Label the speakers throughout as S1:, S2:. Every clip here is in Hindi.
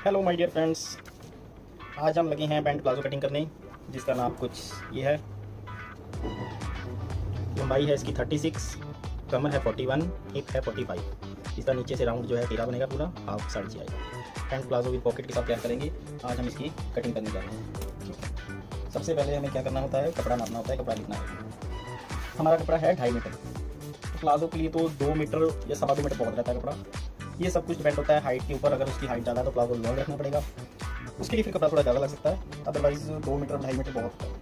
S1: हेलो माय डियर फ्रेंड्स, आज हम लगे हैं पैंट प्लाजो कटिंग करने, जिसका नाम कुछ ये है। लंबाई है इसकी 36, कमर है 41, हिप है 45। इसका नीचे से राउंड जो है 13 बनेगा, पूरा हाफ साइड से आएगा। पैंट प्लाजो विद पॉकेट के साथ तैयार करेंगे। आज हम इसकी कटिंग करने जा रहे हैं। सबसे पहले हमें क्या करना होता है, कपड़ा नापना होता है, कपड़ा लिखना है। हमारा कपड़ा है 2.5 मीटर। प्लाजो के लिए तो 2 मीटर या 2.25 मीटर बहुत रहता है कपड़ा। ये सब कुछ डिपेंड होता है हाइट के ऊपर। अगर उसकी हाइट ज़्यादा है तो प्लाजो लॉन्ग रखना पड़ेगा, उसके लिए फिर कपड़ा थोड़ा ज़्यादा लग सकता है। अदरवाइज 2 मीटर 2.5 मीटर बहुत होता है।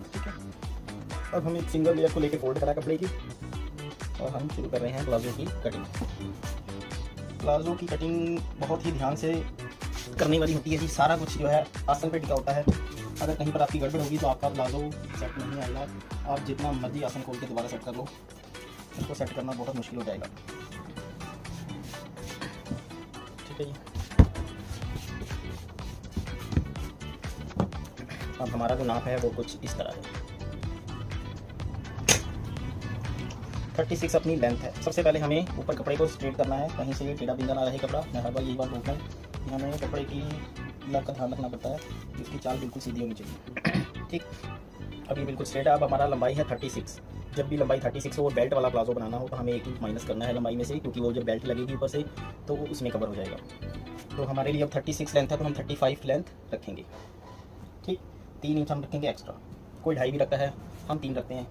S1: ठीक है, अब हम एक सिंगल लेयर को लेकर फोल्ड करा कपड़े की और हम शुरू कर रहे हैं प्लाजो की कटिंग। प्लाजो की कटिंग बहुत ही ध्यान से करने वाली होती है जी। सारा कुछ जो है आसन पे टिका होता है। अगर कहीं पर आपकी गड़बड़ होगी तो आपका प्लाजो सेट नहीं आएगा। आप जितना मर्जी आसन खोल के दोबारा सेट कर लो, इसको सेट करना बहुत मुश्किल हो जाएगा। ठीक है जी, अब हमारा जो नाप है वो कुछ इस तरह है। 36 अपनी लेंथ है। सबसे पहले हमें ऊपर कपड़े को स्ट्रेट करना है, कहीं से टेढ़ा बिंदा ना रहे कपड़ा। मैं हर बार यही बात बोलता हूँ कि हमें कपड़े की लग का ध्यान रखना पड़ता है, इसकी चाल बिल्कुल सीधी होनी चाहिए। ठीक, अब ये बिल्कुल स्ट्रेट है। अब हमारा लंबाई है 36। जब भी लंबाई 36 हो और बेल्ट वाला प्लाजो बनाना हो तो हमें 1 इंच माइनस करना है लंबाई में से, क्योंकि वो जब बेल्ट लगेगी ऊपर से तो वो उसमें कवर हो जाएगा। तो हमारे लिए अब 36 लेंथ है तो हम 35 लेंथ रखेंगे। ठीक, 3 इंच हम रखेंगे एक्स्ट्रा। कोई 2.5 भी रखता है, हम 3 रखते हैं,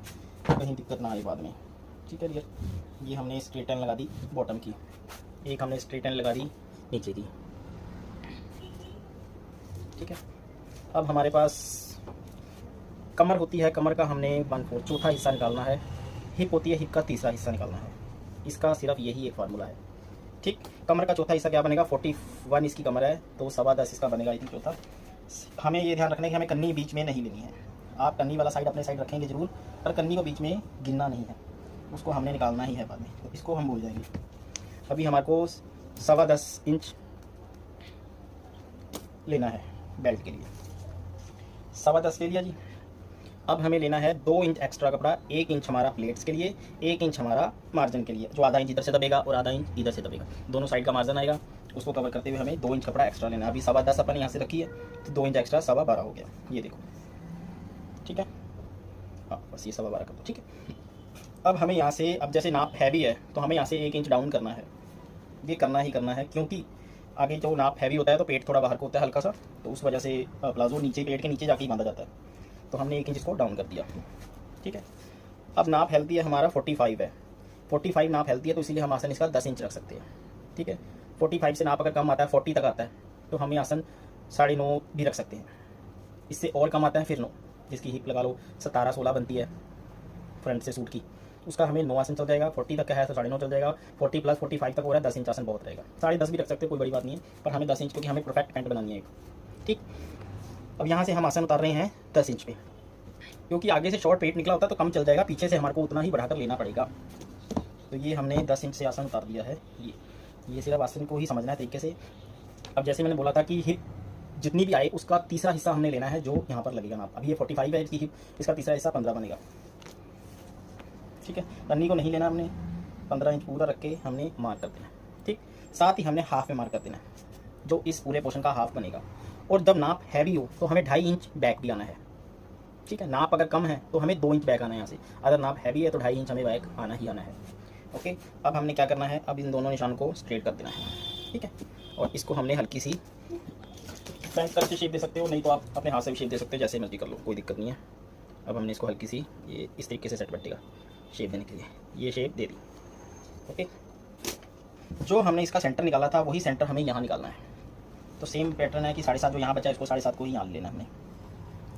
S1: कहीं दिक्कत ना आए बाद में। ठीक है डियर, ये हमने स्ट्रेट लाइन लगा दी बॉटम की, एक हमने स्ट्रेट लाइन लगा दी नीचे की। ठीक है, अब हमारे पास कमर होती है, कमर का हमने 1/4 चौथा हिस्सा निकालना है। हिप होती है, हिप का तीसरा हिस्सा निकालना है। इसका सिर्फ यही एक फार्मूला है। ठीक, कमर का चौथा हिस्सा क्या बनेगा, 41 इसकी कमर है तो 10.25 इसका बनेगा, इतनी चौथा। हमें ये ध्यान रखना है कि हमें कन्नी बीच में नहीं लेनी है। आप कन्नी वाला साइड अपने साइड रखेंगे जरूर, पर कन्नी को बीच में गिनना नहीं है, उसको हमने निकालना ही है बाद में, तो इसको हम भूल जाएंगे। अभी हमारे को 10.25 इंच लेना है बेल्ट के लिए। 10.25 ले लिया जी। अब हमें लेना है 2 इंच एक्स्ट्रा कपड़ा। 1 इंच हमारा प्लेट्स के लिए, 1 इंच हमारा मार्जिन के लिए, जो आधा इंच इधर से दबेगा और आधा इंच इधर से दबेगा, दोनों साइड का मार्जिन आएगा। उसको कवर करते हुए हमें 2 इंच कपड़ा एक्स्ट्रा लेना है। अभी 10.25 अपन यहाँ से रखी है तो 2 इंच एक्स्ट्रा 12.25 हो गया, ये देखो। ठीक है, हाँ बस ये 12.25 कर दो। ठीक है, अब हमें यहाँ से, अब जैसे नाप हैवी है तो हमें यहाँ से 1 इंच डाउन करना है। ये करना ही करना है, क्योंकि आगे जो नाप हैवी होता है तो पेट थोड़ा बाहर को होता है हल्का सा, तो उस वजह से प्लाजो नीचे पेट के नीचे जाके ही बांधा जाता है। तो हमने 1 इंच इसको डाउन कर दिया। ठीक है, अब नाप हेल्थी है हमारा 45 है। 45 नाप हेल्थी है तो इसीलिए हम आसन इसका 10 इंच रख सकते हैं। ठीक है, 45 से नाप अगर कम आता है, 40 तक आता है, तो हम ये आसन 9.5 भी रख सकते हैं। इससे और कम आता है फिर 9, जिसकी हिप लगा लो 17-16 बनती है फ्रंट से सूट की, उसका हमें 9 आसन चल जाएगा। 40 तक का है तो 9.5 चल जाएगा। 40 + 45 तक हो रहा है, 10 इंच आसन बहुत रहेगा। 10.5 भी रख सकते हैं, कोई बड़ी बात नहीं है, पर हमें 10 इंच, क्योंकि हमें परफेक्ट पैंट बनानी है एक। ठीक, अब यहाँ से हम आसन उतार रहे हैं 10 इंच पे, क्योंकि आगे से शॉर्ट पेट निकला होता है तो कम चल जाएगा, पीछे से हमारे को उतना ही बढ़ाकर लेना पड़ेगा। तो ये हमने 10 इंच से आसन उतार दिया है। ये सिर्फ आसन को ही समझना है तरीके से। अब जैसे मैंने बोला था कि हिप जितनी भी आए उसका तीसरा हिस्सा हमने लेना है, जो यहाँ पर लगेगा नाप। अभी ये 45 है इसकी हिप, इसका तीसरा हिस्सा 15 बनेगा। ठीक है, कन्नी को नहीं लेना हमने, 15 इंच पूरा रख के हमने मार्क कर देना। ठीक, साथ ही हमने हाफ में मार्क कर देना, जो इस पूरे पोर्शन का हाफ बनेगा। और जब नाप हैवी हो तो हमें 2.5 इंच बैक भी आना है। ठीक है, नाप अगर कम है तो हमें 2 इंच बैक आना है यहाँ से। अगर नाप हैवी है तो 2.5 इंच हमें बैक आना ही आना है। ओके, अब हमने क्या करना है, अब इन दोनों निशान को स्ट्रेट कर देना है। ठीक है, और इसको हमने हल्की सी फ्रंट कट से शेप दे सकते हो, नहीं तो आप अपने हाथ से भी शेप दे सकते हो, जैसे मर्जी कर लो, कोई दिक्कत नहीं है। अब हमने इसको हल्की सी ये इस तरीके से सेट बैठेगा शेप देने के लिए, ये शेप दे दी। ओके, जो हमने इसका सेंटर निकाला था वही सेंटर हमें यहाँ निकालना है। तो सेम पैटर्न है कि 7.5 जो यहाँ बचा है, इसको 7.5 को ही यहाँ लेना हमने।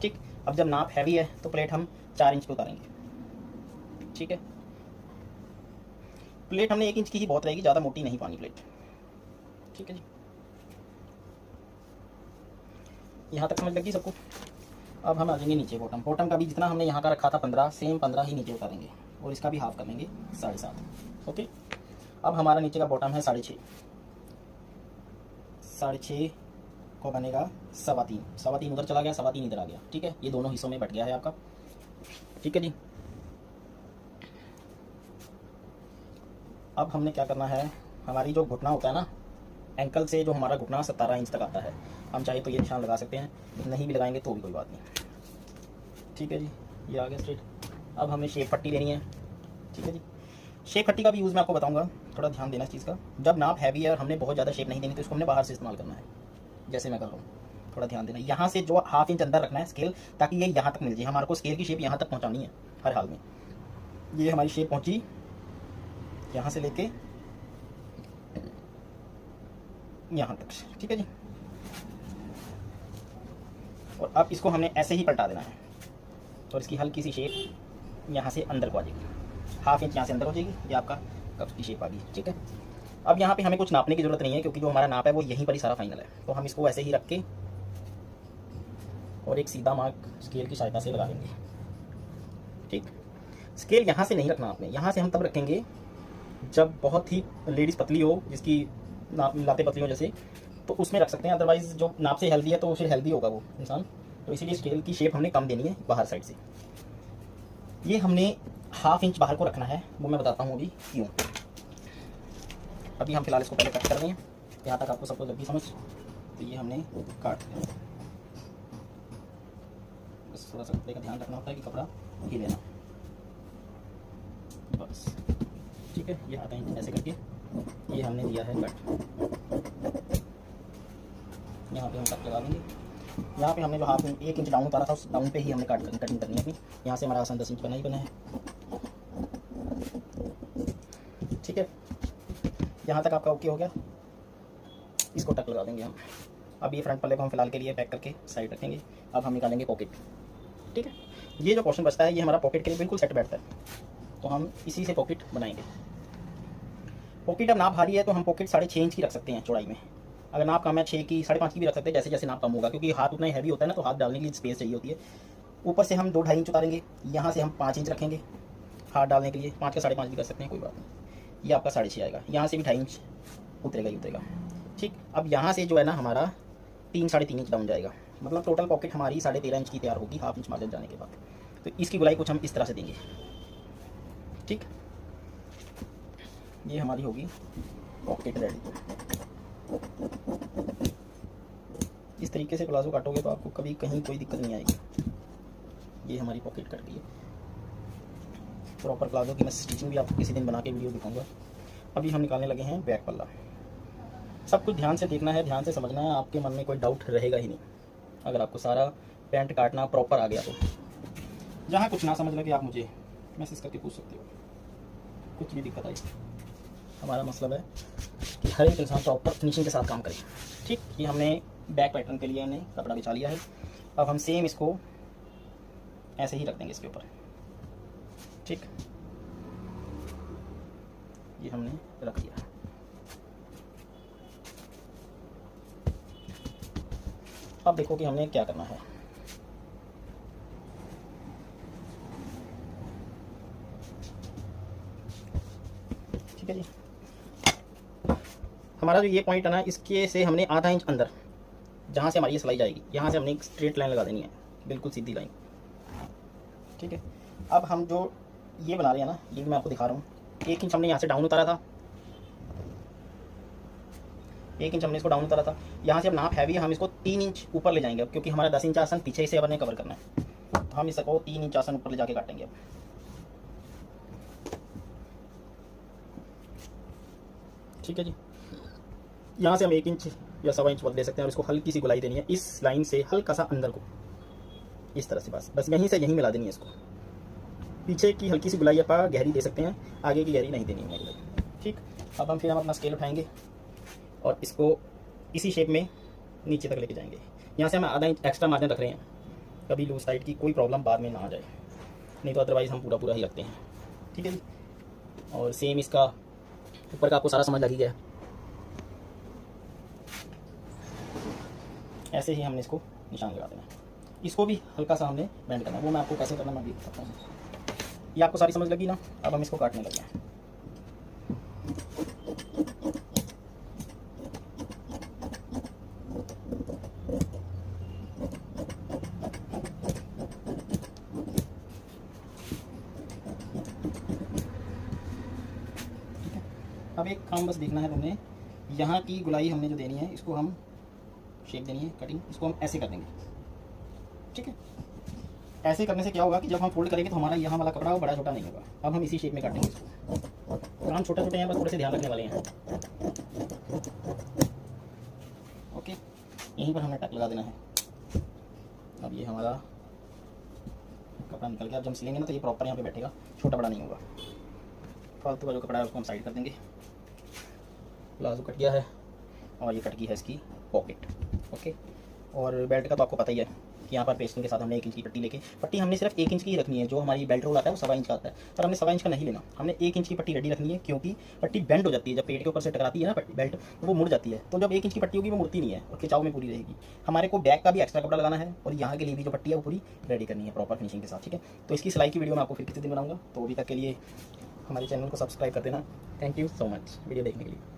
S1: ठीक, अब जब नाप हैवी है तो प्लेट हम 4 इंच पे उतारेंगे। ठीक है, प्लेट हमने 1 इंच की ही बहुत रहेगी, ज़्यादा मोटी नहीं पानी प्लेट। ठीक है जी, यहाँ तक समझ लगी सबको। अब हम आ जाएंगे नीचे, बॉटम का भी जितना हमने यहाँ का रखा था 15, सेम 15 ही नीचे उतारेंगे और इसका भी हाफ कर लेंगे 7.5। ओके, अब हमारा नीचे का बॉटम है 6.5, 6.5 को बनेगा 3.25। 3.25 उधर चला गया, 3.25 इधर आ गया। ठीक है, ये दोनों हिस्सों में बट गया है आपका। ठीक है जी, अब हमने क्या करना है, हमारी जो घुटना होता है ना, एंकल से जो हमारा घुटना 17 इंच तक आता है। हम चाहे तो ये निशान लगा सकते हैं, नहीं भी लगाएंगे तो भी कोई बात नहीं। ठीक है जी, ये आ गया स्ट्रेट। अब हमें शेप पट्टी लेनी है। ठीक है जी, शेप पट्टी का भी यूज़ मैं आपको बताऊंगा, थोड़ा ध्यान देना इस चीज़ का। जब नाप हैवी है और हमने बहुत ज़्यादा शेप नहीं देनी तो इसको हमने बाहर से इस्तेमाल करना है, जैसे मैं कर रहा हूँ। थोड़ा ध्यान देना, यहाँ से जो ½ इंच अंदर रखना है स्केल, ताकि ये यहाँ तक मिल जाए। हमारे को स्केल की शेप यहाँ तक पहुँचानी है हर हाल में। ये हमारी शेप पहुँची यहाँ से लेके यहाँ तक। ठीक है जी, और अब इसको हमने ऐसे ही पलटा देना है और इसकी हल्की सी शेप यहाँ से अंदर को आ जाएगी। ½ इंच यहाँ से अंदर हो जाएगी, ये आपका कप की शेप आ गई। ठीक है, अब यहाँ पे हमें कुछ नापने की ज़रूरत नहीं है, क्योंकि जो हमारा नाप है वो यहीं पर ही सारा फाइनल है। तो हम इसको ऐसे ही रख के और एक सीधा मार्क स्केल की सहायता से लगा देंगे। ठीक, स्केल यहाँ से नहीं रखना आपने, यहाँ से हम तब रखेंगे जब बहुत ही लेडीज़ पतली हो, जिसकी नाप लाते पतली हो जैसे, तो उसमें रख सकते हैं। अदरवाइज़ जो नाप से हेल्दी है तो फिर हेल्दी होगा वो इंसान, तो इसीलिए स्केल की शेप हमने कम देनी है बाहर साइड से। ये हमने ½ इंच बाहर को रखना है, वो मैं बताता हूँ अभी क्यों। अभी हम फिलहाल इसको पहले कट कर रहे हैं, यहाँ तक आपको सबको लगी समझ। तो ये हमने काट दिया, बस थोड़ा सा कपड़े का ध्यान रखना होता है कि कपड़ा हिले ना, बस। ठीक है, ये ½ इंच ऐसे करके ये हमने दिया है कट। यहाँ पे हम कट लगा देंगे। यहाँ पे हमने जो ½ इंच डाउन उतारा था, उस डाउन पे ही हमने कटिंग करनी है अपनी। यहाँ से हमारा आसान 10 इंच बना ही बना है। ठीक है, यहाँ तक आपका ओके हो गया, इसको टक लगा देंगे हम। अब ये फ्रंट पल्ले को हम फिलहाल के लिए पैक करके साइड रखेंगे। अब हम निकालेंगे पॉकेट। ठीक है, ये जो पोर्शन बचता है ये हमारा पॉकेट के लिए बिल्कुल सेट बैठता है, तो हम इसी से पॉकेट बनाएंगे। पॉकेट अब नाप भारी है तो हम पॉकेट 6.5 इंच की रख सकते हैं चौड़ाई में। अगर नाप कम है 6 की 5.5 की भी रख सकते हैं, जैसे जैसे नाप कम होगा, क्योंकि हाथ उतना ही हैवी होता है ना, तो हाथ डालने के लिए स्पेस चाहिए होती है। ऊपर से हम 2-2.5 इंच उतारेंगे, यहाँ से हम 5 इंच रखेंगे हाथ डालने के लिए। 5 का 5.5 भी कर सकते हैं, कोई बात नहीं। ये आपका 6.5 आएगा, यहाँ से भी 2.5 इंच उतरेगा ही उतरेगा। ठीक, अब यहाँ से जो है ना हमारा 3-3.5 इंच डाउन जाएगा, मतलब टोटल पॉकेट हमारी 13.5 इंच की तैयार होगी ½ इंच मार्जिन जाने के बाद। तो इसकी गुलाई कुछ हम इस तरह से देंगे। ठीक, ये हमारी होगी पॉकेट रेडी। इस तरीके से प्लाजो काटोगे तो आपको कभी कहीं कोई दिक्कत नहीं आएगी। ये हमारी पॉकेट कट गई है। प्रॉपर प्लाजो की मैं स्टिचिंग भी आपको किसी दिन बना के वीडियो दिखाऊंगा। अभी हम निकालने लगे हैं बैक पल्ला। सब कुछ ध्यान से देखना है, ध्यान से समझना है, आपके मन में कोई डाउट रहेगा ही नहीं। अगर आपको सारा पैंट काटना प्रॉपर आ गया तो जहाँ कुछ ना समझ लगे आप मुझे मैसेज करके पूछ सकते हो, कुछ भी दिक्कत आई। हमारा मतलब है कि हर एक इंसान प्रॉपर फिनिशिंग के साथ काम करे। ठीक, ये हमने बैक पैटर्न के लिए हमने कपड़ा बिछा लिया है। अब हम सेम इसको ऐसे ही रख देंगे इसके ऊपर। ठीक, ये हमने रख दिया। अब देखो कि हमने क्या करना है। ठीक है जी, हमारा जो ये पॉइंट है ना, इसके से हमने ½ इंच अंदर, जहाँ से हमारी ये सिलाई जाएगी, यहाँ से हमने एक स्ट्रेट लाइन लगा देनी है, बिल्कुल सीधी लाइन। ठीक है, अब हम जो ये बना रहे हैं ना, ये भी मैं आपको दिखा रहा हूँ। 1 इंच हमने यहाँ से डाउन उतारा था, 1 इंच हमने इसको डाउन उतारा था। यहाँ से अब नाप हैवी है, हम इसको 3 इंच ऊपर ले जाएंगे अब, क्योंकि हमारा 10 इंच आसन पीछे से हमने कवर करना है, तो हम इसको 3 इंच आसन ऊपर ले जाके काटेंगे अब। ठीक है जी, यहाँ से हम 1 इंच या 1.25 इंच ले सकते हैं और इसको हल्की सी गुलाई देनी है इस लाइन से हल्का सा अंदर को, इस तरह से। बस यहीं से यहीं मिला देनी है इसको। पीछे की हल्की सी गुलाई आप गहरी दे सकते हैं, आगे की गहरी नहीं देनी है गुलाई। ठीक, अब हम फिर हम अपना स्केल उठाएंगे और इसको इसी शेप में नीचे तक लेके जाएंगे। यहाँ से हम ½ इंच एक्स्ट्रा मार्जिन रख रहे हैं, कभी लूज टाइट की कोई प्रॉब्लम बाद में ना आ जाए, नहीं तो अदरवाइज़ हम पूरा ही रखते हैं। ठीक है जी, और सेम इसका ऊपर का आपको सारा समझ लगी गया। ऐसे ही हमने इसको निशान लगा देना है। इसको भी हल्का सा हमने बेंड करना है, वो मैं आपको कैसे करना मैं भी बताता हूँ। ये आपको सारी समझ लगी ना, अब हम इसको काटने लगे हैं। अब एक काम बस देखना है तुमने, यहाँ की गुलाई हमने जो देनी है, इसको हम शेप देनी है, कटिंग इसको हम ऐसे कर देंगे, ठीक है। ऐसे करने से क्या होगा कि जब हम फोल्ड करेंगे तो हमारा यहाँ वाला कपड़ा वो बड़ा छोटा नहीं होगा। अब हम इसी शेप में काटेंगे इसको, काम छोटे छोटे हैं, बस थोड़े से ध्यान रखने वाले हैं। ओके, यहीं पर हमने टक लगा देना है। अब ये हमारा कपड़ा निकल गया। अब जब हम सिलेंगे ना तो ये प्रॉपर यहाँ पे बैठेगा, छोटा बड़ा नहीं होगा। फालतू का जो कपड़ा है उसको हम साइड कर देंगे। प्लाजो कट गया है और ये कट गई है इसकी पॉकेट। ओके, और बेल्ट का तो आपको पता ही है कि यहाँ पर पेस्टिंग के साथ हमने 1 इंच की पट्टी लेके, पट्टी हमने सिर्फ 1 इंच की ही रखनी है। जो हमारी बेल्ट रोल आता है वो 1.25 इंच का आता है, पर हमने 1.25 इंच का नहीं लेना, हमने 1 इंच की पट्टी रेडी रखनी है, क्योंकि पट्टी बेंड हो जाती है जब पेट के ऊपर से टकराती है ना बेल्ट, तो वो मुड़ जाती है। तो जब 1 इंच की पट्टी होगी वो मुड़ती नहीं है और खिंचाव में पूरी रहेगी। हमारे को बैक का भी एक्स्ट्रा कपड़ा लगाना है और यहाँ के लिए भी जो पट्टी है वो पूरी रेडी करनी है प्रॉपर फिनिशिंग के साथ, ठीक है। तो इसकी सिलाई की वीडियो मैं आपको फिर किसी दिन बनाऊंगा, तो अभी तक के लिए हमारे चैनल को सब्सक्राइब कर देना। Thank you so much video देखने के लिए।